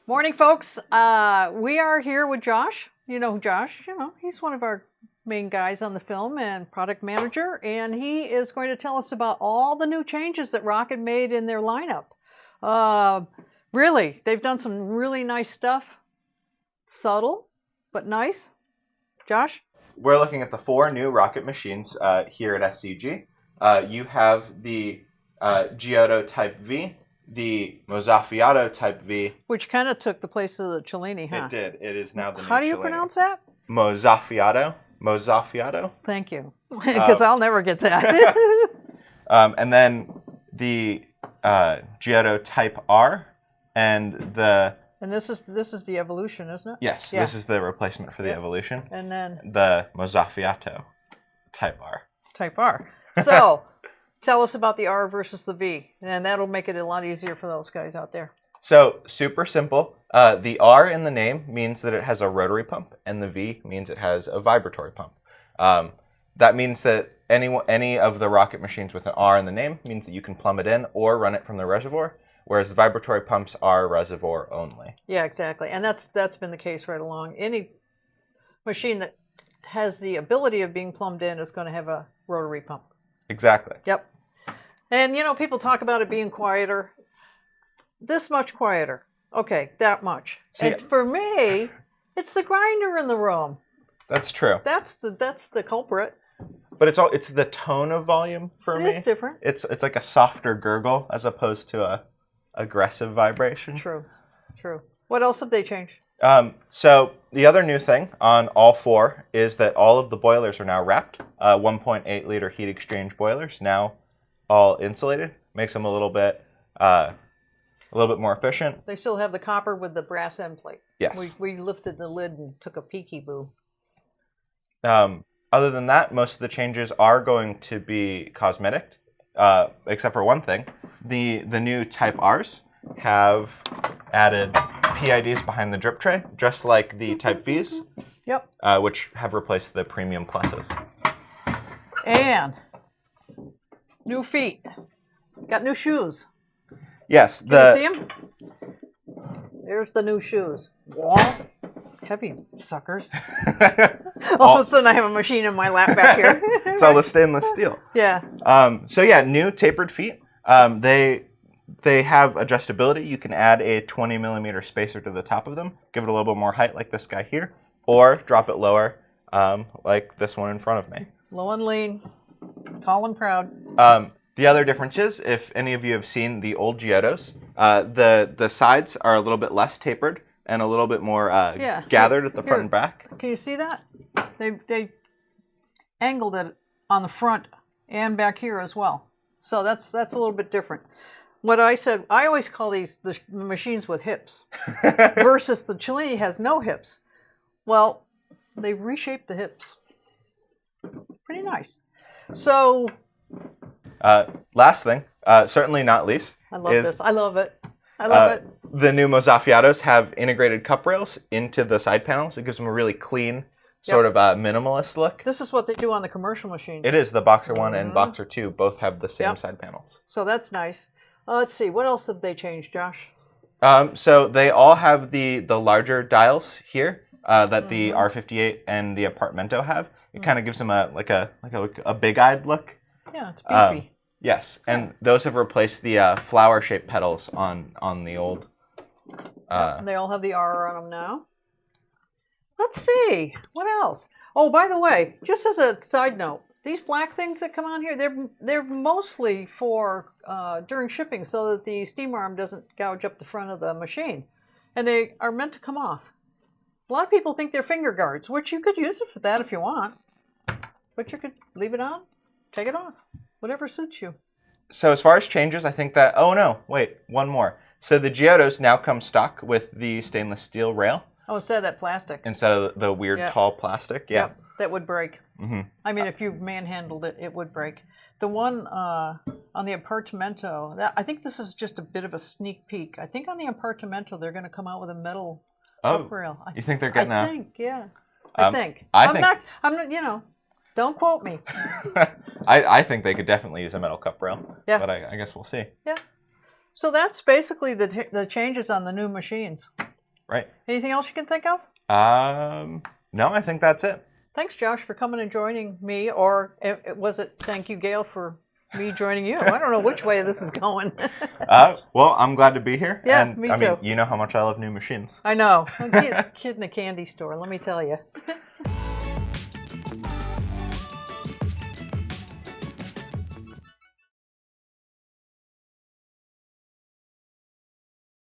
Morning, folks. We are here with Josh. You know Josh. He's one of our main guys on the film and product manager, and he is going to tell us about all the new changes that Rocket made in their lineup. Really, they've done some really nice stuff. Subtle, but nice. Josh? We're looking at the 4 new Rocket machines here at SCG. You have the Giotto Type V, the Mozzafiato Type V. Which kind of took the place of the Cellini, huh? It did. It is now the new How do you Cellini. pronounce that? Mozzafiato. Mozzafiato. Thank you, because I'll never get that. And then the Giotto Type R and the... And this is the Evolution, isn't it? Yes, yeah. This is the replacement for the Evolution. And then... the Mozzafiato Type R. Type R. So, tell us about the R versus the V, and that'll make it a lot easier for those guys out there. So, super simple. The R in the name means that it has a rotary pump, and the V means it has a vibratory pump. That means that any of the Rocket machines with an R in the name means that you can plumb it in or run it from the reservoir, whereas the vibratory pumps are reservoir only. Yeah, exactly. And that's been the case right along. Any machine that has the ability of being plumbed in is going to have a rotary pump. Exactly. Yep. And, people talk about it being quieter. This much quieter. Okay, that much. See, and for me, it's the grinder in the room. That's true. That's the culprit. But it's the tone of volume for me. It is different. It's like a softer gurgle as opposed to a aggressive vibration. True. What else have they changed? So the other new thing on all 4 is that all of the boilers are now wrapped. 1.8 liter heat exchange boilers, now all insulated. Makes them a little bit more efficient. They still have the copper with the brass end plate. Yes. We lifted the lid and took a peeky-boo. Other than that, most of the changes are going to be cosmetic, except for one thing. The new Type Rs have added PIDs behind the drip tray, just like the Type Vs. Yep. Which have replaced the Premium Pluses. And new feet. Got new shoes. Yes. Can you see them? There's the new shoes. Whoa. Heavy suckers. All of a sudden I have a machine in my lap back here. It's all the stainless steel. Yeah. So yeah, new tapered feet. They have adjustability. You can add a 20 millimeter spacer to the top of them, give it a little bit more height like this guy here, or drop it lower like this one in front of me. Low and lean, tall and proud. The other difference is, if any of you have seen the old Giottos, the sides are a little bit less tapered and a little bit more gathered at the front and back. Can you see that? They angled it on the front and back here as well. So that's a little bit different. What I said, I always call these the machines with hips versus the Cellini has no hips. Well, they reshaped the hips. Pretty nice. So... last thing, certainly not least, I love this. I love it. I love it. The new Mozzafiatos have integrated cup rails into the side panels. It gives them a really clean, sort of minimalist look. This is what they do on the commercial machines. It is. The Boxer 1 and Boxer 2 both have the same side panels. So that's nice. Let's see. What else have they changed, Josh? So they all have the larger dials here that the R58 and the Apartmento have. It kind of gives them a big-eyed look. Yeah, it's beefy. Yes, and those have replaced the flower-shaped pedals on the old. They all have the R on them now. Let's see. What else? Oh, by the way, just as a side note, these black things that come on here, they're mostly for during shipping so that the steam arm doesn't gouge up the front of the machine. And they are meant to come off. A lot of people think they're finger guards, which you could use it for that if you want. But you could leave it on, take it off, whatever suits you. So as far as changes, I think that... Oh, no. Wait, one more. So the Giottos now come stock with the stainless steel rail. Oh, instead of that plastic. Instead of the weird tall plastic. Yeah. Yep, that would break. Mm-hmm. I mean, if you manhandled it, it would break. The one on the Apartamento, I think this is just a bit of a sneak peek. I think on the Apartamento, they're going to come out with a metal up rail. You think they're getting I think, yeah. I think. I'm not, don't quote me. I think they could definitely use a metal cup rail. Yeah. But I guess we'll see. Yeah. So that's basically the changes on the new machines. Right. Anything else you can think of? No, I think that's it. Thanks, Josh, for coming and joining me. Or was it thank you, Gail, for me joining you? I don't know which way this is going. Well, I'm glad to be here. Yeah, and me I too. mean, you know how much I love new machines. I know. I'm a kid in a candy store, let me tell you.